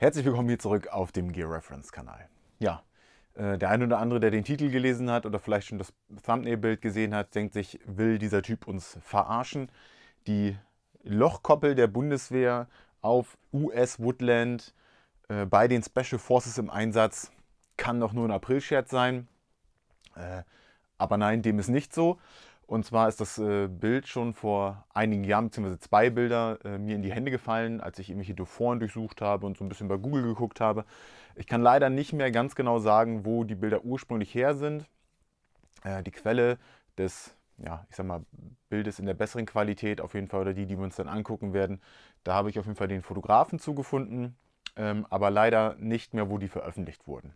Herzlich willkommen hier zurück auf dem Gear Reference Kanal. Ja, der eine oder andere, der den Titel gelesen hat oder vielleicht schon das Thumbnail-Bild gesehen hat, denkt sich, will dieser Typ uns verarschen? Die Lochkoppel der Bundeswehr auf US Woodland bei den Special Forces im Einsatz kann doch nur ein Aprilscherz sein. Aber nein, dem ist nicht so. Und zwar ist das Bild schon vor einigen Jahren, beziehungsweise zwei Bilder, mir in die Hände gefallen, als ich irgendwelche Foren durchsucht habe und so ein bisschen bei Google geguckt habe. Ich kann leider nicht mehr ganz genau sagen, wo die Bilder ursprünglich her sind. Die Quelle des, ja, ich sag mal, Bildes in der besseren Qualität auf jeden Fall, oder die wir uns dann angucken werden, da habe ich auf jeden Fall den Fotografen zugefunden, aber leider nicht mehr, wo die veröffentlicht wurden.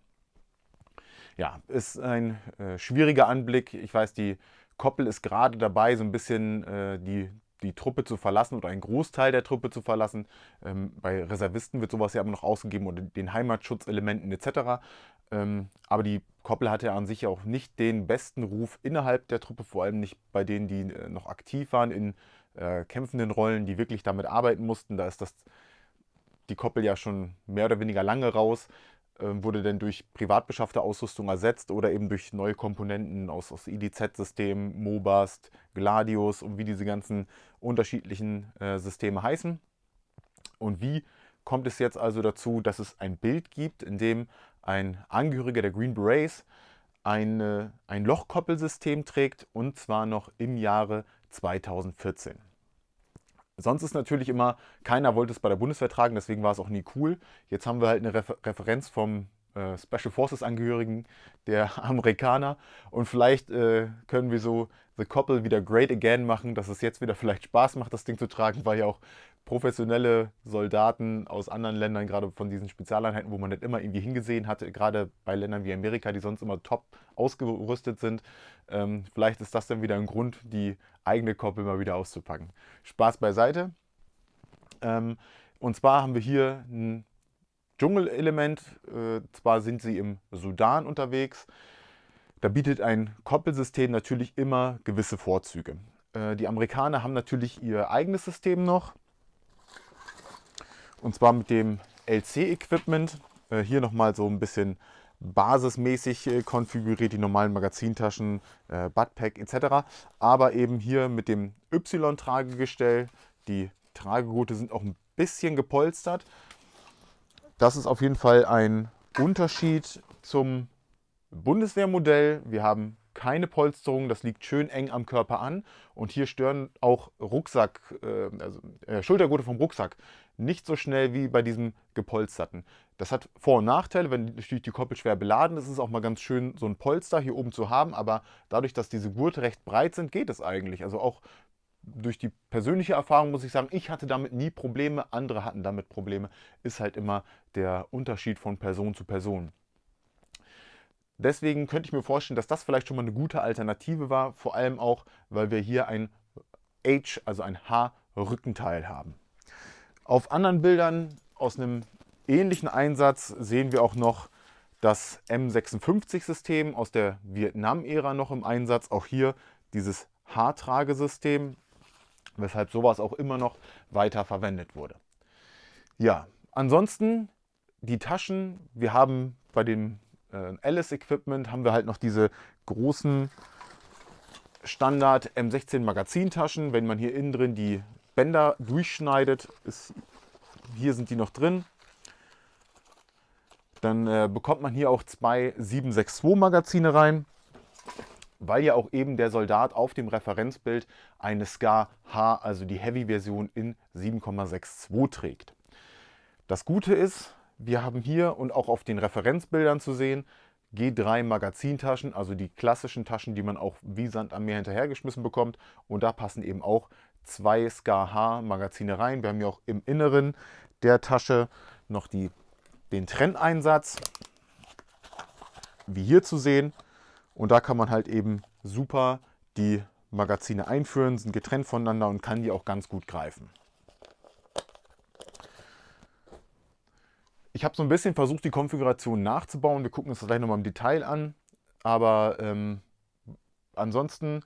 Ja, ist ein schwieriger Anblick. Ich weiß, die Koppel ist gerade dabei, so ein bisschen die Truppe zu verlassen oder einen Großteil der Truppe zu verlassen. Bei Reservisten wird sowas ja immer noch ausgegeben oder den Heimatschutzelementen etc. Aber die Koppel hatte ja an sich auch nicht den besten Ruf innerhalb der Truppe, vor allem nicht bei denen, die noch aktiv waren in kämpfenden Rollen, die wirklich damit arbeiten mussten. Da ist die Koppel ja schon mehr oder weniger lange raus, wurde dann durch privat beschaffte Ausrüstung ersetzt oder eben durch neue Komponenten aus IDZ-Systemen, Mobast, Gladius und wie diese ganzen unterschiedlichen Systeme heißen. Und wie kommt es jetzt also dazu, dass es ein Bild gibt, in dem ein Angehöriger der Green Berets ein Lochkoppelsystem trägt, und zwar noch im Jahre 2014. Sonst ist natürlich immer, keiner wollte es bei der Bundeswehr tragen, deswegen war es auch nie cool. Jetzt haben wir halt eine Referenz vom Special Forces Angehörigen der Amerikaner, und vielleicht können wir so The Koppel wieder great again machen, dass es jetzt wieder vielleicht Spaß macht, das Ding zu tragen, weil ja auch professionelle Soldaten aus anderen Ländern, gerade von diesen Spezialeinheiten, wo man nicht immer irgendwie hingesehen hatte, gerade bei Ländern wie Amerika, die sonst immer top ausgerüstet sind, vielleicht ist das dann wieder ein Grund, die eigene Koppel mal wieder auszupacken. Spaß beiseite. Und zwar haben wir hier ein Dschungelelement. Zwar sind sie im Sudan unterwegs. Da bietet ein Koppelsystem natürlich immer gewisse Vorzüge. Die Amerikaner haben natürlich ihr eigenes System noch. Und zwar mit dem LC-Equipment. Hier nochmal so ein bisschen basismäßig konfiguriert, die normalen Magazintaschen, Buttpack etc. Aber eben hier mit dem Y-Tragegestell. Die Tragegurte sind auch ein bisschen gepolstert. Das ist auf jeden Fall ein Unterschied zum Bundeswehrmodell. Wir haben keine Polsterung, das liegt schön eng am Körper an, und hier stören auch Schultergurte vom Rucksack nicht so schnell wie bei diesem gepolsterten. Das hat Vor- und Nachteile, wenn natürlich die Koppel schwer beladen ist, ist es auch mal ganz schön, so ein Polster hier oben zu haben, aber dadurch, dass diese Gurte recht breit sind, geht es eigentlich. Also auch durch die persönliche Erfahrung muss ich sagen, ich hatte damit nie Probleme, andere hatten damit Probleme. Ist halt immer der Unterschied von Person zu Person. Deswegen könnte ich mir vorstellen, dass das vielleicht schon mal eine gute Alternative war, vor allem auch, weil wir hier ein H, also ein H-Rückenteil haben. Auf anderen Bildern aus einem ähnlichen Einsatz sehen wir auch noch das M56-System aus der Vietnam-Ära noch im Einsatz. Auch hier dieses H-Tragesystem, weshalb sowas auch immer noch weiter verwendet wurde. Ja, ansonsten die Taschen. Wir haben bei dem Alice-Equipment haben wir halt noch diese großen Standard M16 Magazintaschen. Wenn man hier innen drin die Bänder durchschneidet, hier sind die noch drin. Dann bekommt man hier auch zwei 7,62 Magazine rein, weil ja auch eben der Soldat auf dem Referenzbild eine SCAR H, also die Heavy-Version in 7,62 trägt. Das Gute ist, wir haben hier und auch auf den Referenzbildern zu sehen, G3 Magazintaschen, also die klassischen Taschen, die man auch wie Sand am Meer hinterhergeschmissen bekommt. Und da passen eben auch zwei SCAR H Magazine rein. Wir haben hier auch im Inneren der Tasche noch den Trenneinsatz, wie hier zu sehen. Und da kann man halt eben super die Magazine einführen, sind getrennt voneinander und kann die auch ganz gut greifen. Ich habe so ein bisschen versucht, die Konfiguration nachzubauen. Wir gucken uns das gleich nochmal im Detail an. Aber ansonsten,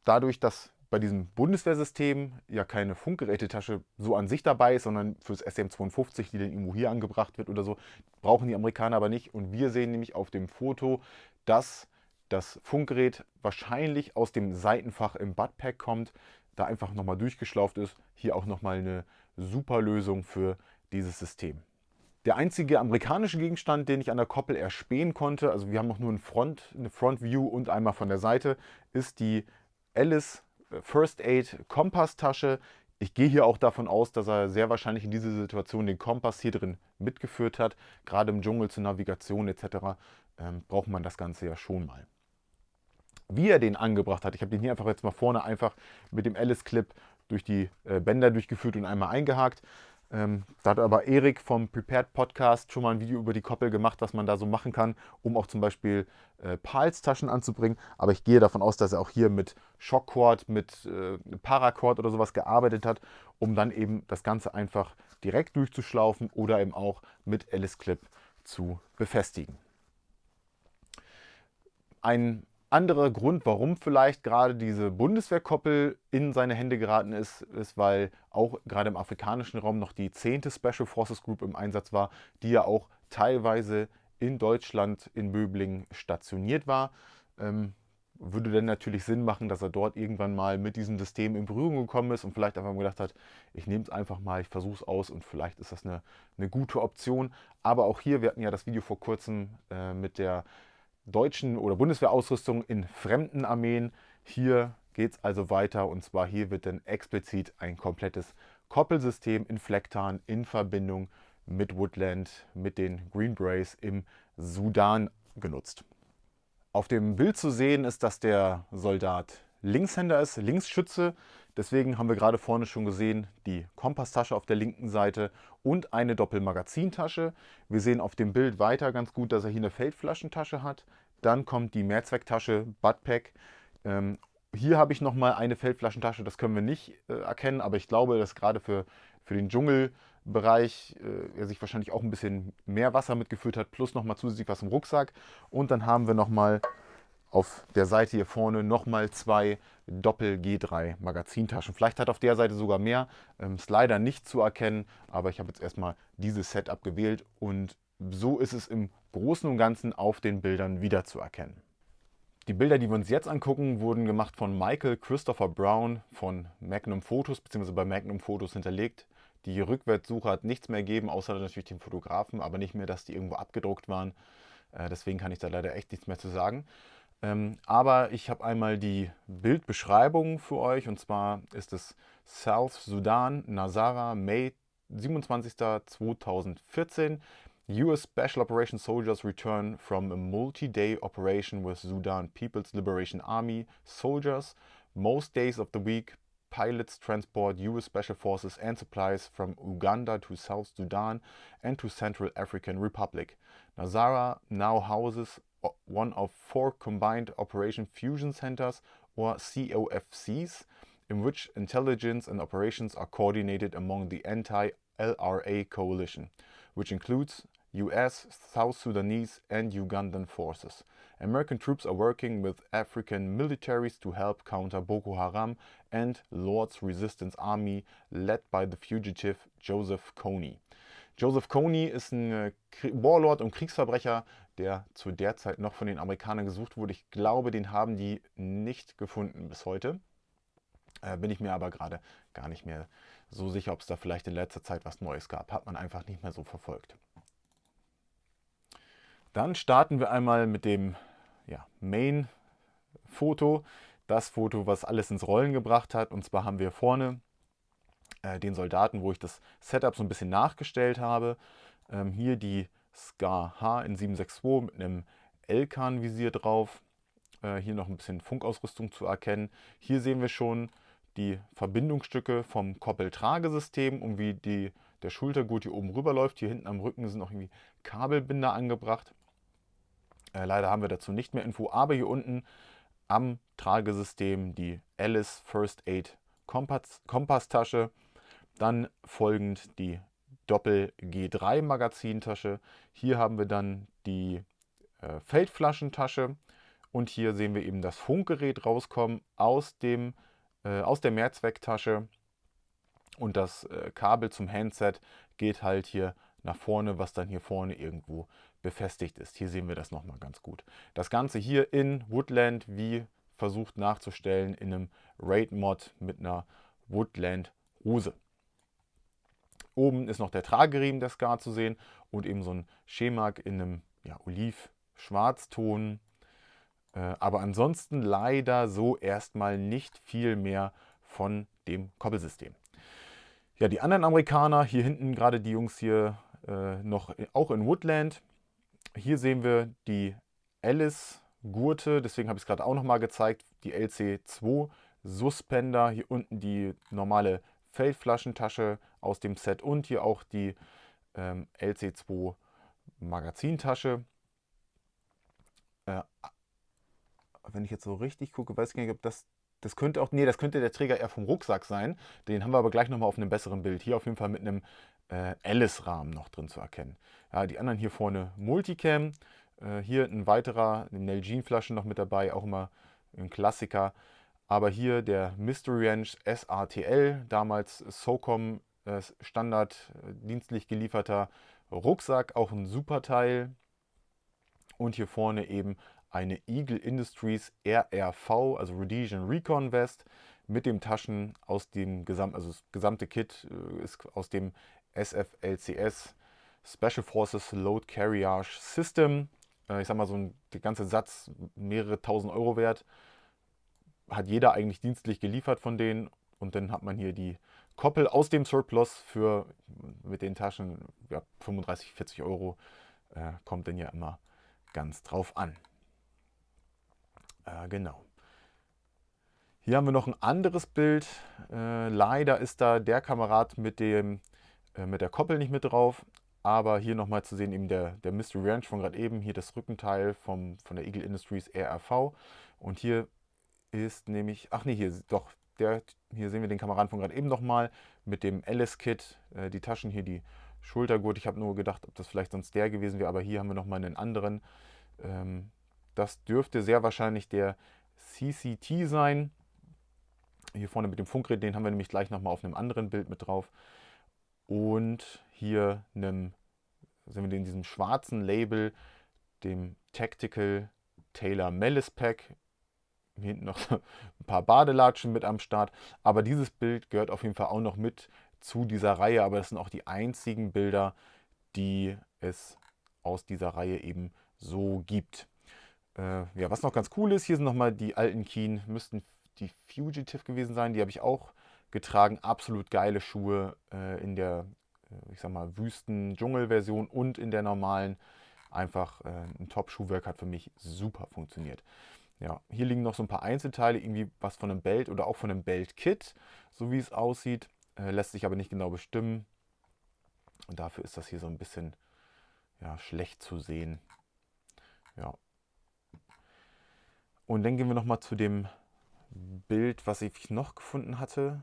dadurch, dass bei diesem Bundeswehrsystem ja keine Funkgerätetasche so an sich dabei ist, sondern fürs SM-52, die dann irgendwo hier angebracht wird oder so, brauchen die Amerikaner aber nicht. Und wir sehen nämlich auf dem Foto, dass das Funkgerät wahrscheinlich aus dem Seitenfach im Buttpack kommt, da einfach nochmal durchgeschlauft ist. Hier auch nochmal eine super Lösung für dieses System. Der einzige amerikanische Gegenstand, den ich an der Koppel erspähen konnte, also wir haben auch nur eine Front View und einmal von der Seite, ist die Alice First Aid Kompasstasche. Ich gehe hier auch davon aus, dass er sehr wahrscheinlich in dieser Situation den Kompass hier drin mitgeführt hat. Gerade im Dschungel zur Navigation etc. Braucht man das Ganze ja schon mal. Wie er den angebracht hat, ich habe den hier einfach jetzt mal vorne einfach mit dem Alice-Clip durch die Bänder durchgeführt und einmal eingehakt. Da hat aber Erik vom Prepared Podcast schon mal ein Video über die Koppel gemacht, was man da so machen kann, um auch zum Beispiel Pals-Taschen anzubringen. Aber ich gehe davon aus, dass er auch hier mit Shockcord, mit Paracord oder sowas gearbeitet hat, um dann eben das Ganze einfach direkt durchzuschlaufen oder eben auch mit Alice-Clip zu befestigen. Ein anderer Grund, warum vielleicht gerade diese Bundeswehrkoppel in seine Hände geraten ist, weil auch gerade im afrikanischen Raum noch die 10. Special Forces Group im Einsatz war, die ja auch teilweise in Deutschland in Möblingen stationiert war. Würde dann natürlich Sinn machen, dass er dort irgendwann mal mit diesem System in Berührung gekommen ist und vielleicht einfach mal gedacht hat, ich nehme es einfach mal, ich versuche es aus und vielleicht ist das eine gute Option. Aber auch hier, wir hatten ja das Video vor kurzem mit der deutschen oder Bundeswehrausrüstung in fremden Armeen. Hier geht es also weiter und zwar hier wird dann explizit ein komplettes Koppelsystem in Flecktarn in Verbindung mit Woodland, mit den Green Berets im Sudan genutzt. Auf dem Bild zu sehen ist, dass der Soldat Linkshänder ist, Linksschütze. Deswegen haben wir gerade vorne schon gesehen, die Kompasstasche auf der linken Seite und eine Doppelmagazintasche. Wir sehen auf dem Bild weiter ganz gut, dass er hier eine Feldflaschentasche hat. Dann kommt die Mehrzwecktasche Buttpack. Hier habe ich nochmal eine Feldflaschentasche, das können wir nicht erkennen, aber ich glaube, dass gerade für den Dschungelbereich er sich wahrscheinlich auch ein bisschen mehr Wasser mitgeführt hat, plus nochmal zusätzlich was im Rucksack. Und dann haben wir nochmal auf der Seite hier vorne nochmal 2 Doppel-G3 Magazintaschen. Vielleicht hat auf der Seite sogar mehr, ist leider nicht zu erkennen, aber ich habe jetzt erstmal dieses Setup gewählt und so ist es im Großen und Ganzen auf den Bildern wiederzuerkennen. Die Bilder, die wir uns jetzt angucken, wurden gemacht von Michael Christopher Brown von Magnum Photos, beziehungsweise bei Magnum Photos hinterlegt. Die Rückwärtssuche hat nichts mehr gegeben, außer natürlich den Fotografen, aber nicht mehr, dass die irgendwo abgedruckt waren. Deswegen kann ich da leider echt nichts mehr zu sagen. Aber ich habe einmal die Bildbeschreibung für euch und zwar ist es South Sudan, Nazara, May 27.2014. US Special Operations soldiers return from a multi-day operation with Sudan People's Liberation Army soldiers. Most days of the week, pilots transport US Special Forces and supplies from Uganda to South Sudan and to Central African Republic. Nazara now houses one of 4 Combined Operation Fusion Centers, or COFCs, in which intelligence and operations are coordinated among the anti-LRA coalition, which includes US, South Sudanese and Ugandan forces. American troops are working with African militaries to help counter Boko Haram and Lord's Resistance Army led by the fugitive Joseph Kony. Joseph Kony ist ein Warlord und Kriegsverbrecher, der zu der Zeit noch von den Amerikanern gesucht wurde. Ich glaube, den haben die nicht gefunden bis heute. Bin ich mir aber gerade gar nicht mehr so sicher, ob es da vielleicht in letzter Zeit was Neues gab. Hat man einfach nicht mehr so verfolgt. Dann starten wir einmal mit dem Main-Foto. Das Foto, was alles ins Rollen gebracht hat. Und zwar haben wir vorne den Soldaten, wo ich das Setup so ein bisschen nachgestellt habe. Hier die Scar H in 762 mit einem Elkan-Visier drauf. Hier noch ein bisschen Funkausrüstung zu erkennen. Hier sehen wir schon die Verbindungsstücke vom Koppeltragesystem und wie der Schultergurt hier oben rüber läuft. Hier hinten am Rücken sind noch irgendwie Kabelbinder angebracht. Leider haben wir dazu nicht mehr Info, aber hier unten am Tragesystem die Alice First Aid Kompasstasche. Dann folgend die Doppel-G3 Magazintasche. Hier haben wir dann die Feldflaschentasche und hier sehen wir eben das Funkgerät rauskommen aus dem aus der Mehrzwecktasche und das Kabel zum Handset geht halt hier nach vorne, was dann hier vorne irgendwo befestigt ist. Hier sehen wir das nochmal ganz gut. Das Ganze hier in Woodland, wie versucht nachzustellen, in einem Raid-Mod mit einer Woodland-Hose. Oben ist noch der Trageriemen der Scar zu sehen und eben so ein Schemak in einem Oliv-Schwarzton. Aber ansonsten leider so erstmal nicht viel mehr von dem Koppelsystem. Ja, die anderen Amerikaner, hier hinten gerade die Jungs hier noch auch in Woodland. Hier sehen wir die Alice-Gurte, deswegen habe ich es gerade auch nochmal gezeigt, die LC2 Suspender, hier unten die normale Feldflaschentasche aus dem Set und hier auch die LC2 Magazintasche. Wenn ich jetzt so richtig gucke, weiß ich gar nicht, ob das könnte auch, nee, das könnte der Träger eher vom Rucksack sein. Den haben wir aber gleich nochmal auf einem besseren Bild. Hier auf jeden Fall mit einem Alice-Rahmen noch drin zu erkennen. Ja, die anderen hier vorne Multicam. Hier ein weiterer, eine Nalgene-Flasche noch mit dabei, auch immer ein Klassiker. Aber hier der Mystery Ranch SRTL, damals SOCOM Standard dienstlich gelieferter Rucksack, auch ein super Teil. Und hier vorne eben eine Eagle Industries RRV, also Rhodesian Recon Vest, mit dem Taschen aus dem also das gesamte Kit ist aus dem SFLCS Special Forces Load Carriage System. Ich sag mal, der ganze Satz mehrere tausend Euro wert. Hat jeder eigentlich dienstlich geliefert von denen. Und dann hat man hier die Koppel aus dem Surplus für mit den Taschen 35, 40 Euro. Kommt dann ja immer ganz drauf an. Genau. Hier haben wir noch ein anderes Bild. Leider ist da der Kamerad mit der Koppel nicht mit drauf. Aber hier nochmal zu sehen, eben der Mystery Ranch von gerade eben. Hier das Rückenteil von der Eagle Industries RRV. Und hier ist nämlich, ach nee, hier sehen wir den Kameraden von gerade eben nochmal mit dem Alice-Kit. Die Taschen hier, die Schultergurt. Ich habe nur gedacht, ob das vielleicht sonst der gewesen wäre. Aber hier haben wir nochmal einen anderen. Das dürfte sehr wahrscheinlich der CCT sein. Hier vorne mit dem Funkgerät, den haben wir nämlich gleich nochmal auf einem anderen Bild mit drauf. Und hier sind wir in diesem schwarzen Label, dem Tactical Taylor Mellis Pack. Hier hinten noch ein paar Badelatschen mit am Start. Aber dieses Bild gehört auf jeden Fall auch noch mit zu dieser Reihe. Aber das sind auch die einzigen Bilder, die es aus dieser Reihe eben so gibt. Ja, was noch ganz cool ist, hier sind nochmal die alten Keen, müssten die Fugitive gewesen sein, die habe ich auch getragen. Absolut geile Schuhe in der, ich sag mal, Wüsten-Dschungel-Version und in der normalen. Einfach ein Top-Schuhwerk, hat für mich super funktioniert. Ja, hier liegen noch so ein paar Einzelteile, irgendwie was von einem Belt oder auch von einem Belt-Kit, so wie es aussieht. Lässt sich aber nicht genau bestimmen. Und dafür ist das hier so ein bisschen schlecht zu sehen. Ja. Und dann gehen wir nochmal zu dem Bild, was ich noch gefunden hatte.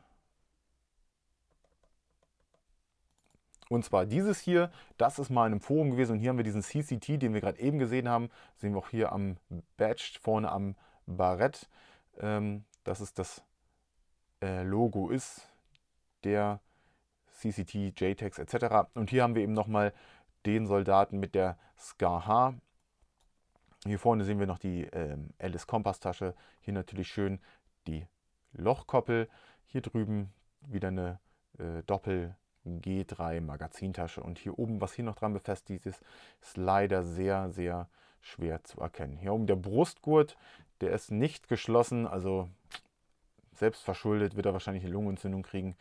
Und zwar dieses hier, das ist mal in einem Forum gewesen und hier haben wir diesen CCT, den wir gerade eben gesehen haben. Sehen wir auch hier am Badge, vorne am Barett, dass es das Logo ist, der CCT, JTAGs etc. Und hier haben wir eben nochmal den Soldaten mit der Scar H. Hier vorne sehen wir noch die Alice Kompasstasche. Hier natürlich schön die Lochkoppel. Hier drüben wieder eine Doppel G3 Magazintasche. Und hier oben, was hier noch dran befestigt ist, ist leider sehr, sehr schwer zu erkennen. Hier oben der Brustgurt, der ist nicht geschlossen. Also selbst verschuldet wird er wahrscheinlich eine Lungenentzündung kriegen.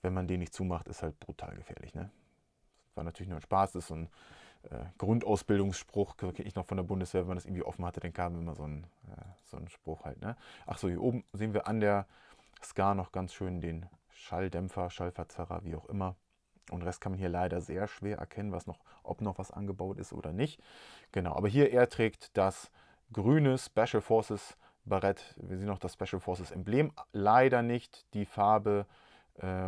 Wenn man den nicht zumacht, ist halt brutal gefährlich. Ne? Das war natürlich nur ein Spaß. Das ist so ein Grundausbildungsspruch, kenne ich noch von der Bundeswehr, wenn man das irgendwie offen hatte, dann kam immer so ein Spruch halt. Ne? Achso, hier oben sehen wir an der Scar noch ganz schön den Schalldämpfer, Schallverzerrer, wie auch immer. Und den Rest kann man hier leider sehr schwer erkennen, ob noch was angebaut ist oder nicht. Genau, aber hier er trägt das grüne Special Forces Barett. Wir sehen noch das Special Forces Emblem. Leider nicht die Farbe,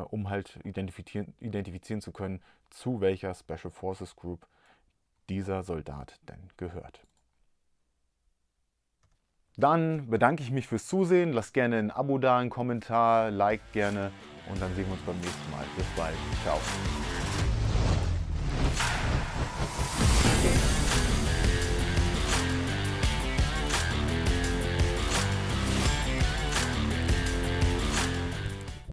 um halt identifizieren zu können, zu welcher Special Forces Group dieser Soldat denn gehört. Dann bedanke ich mich fürs Zusehen. Lasst gerne ein Abo da, einen Kommentar, liked gerne und dann sehen wir uns beim nächsten Mal. Bis bald. Ciao.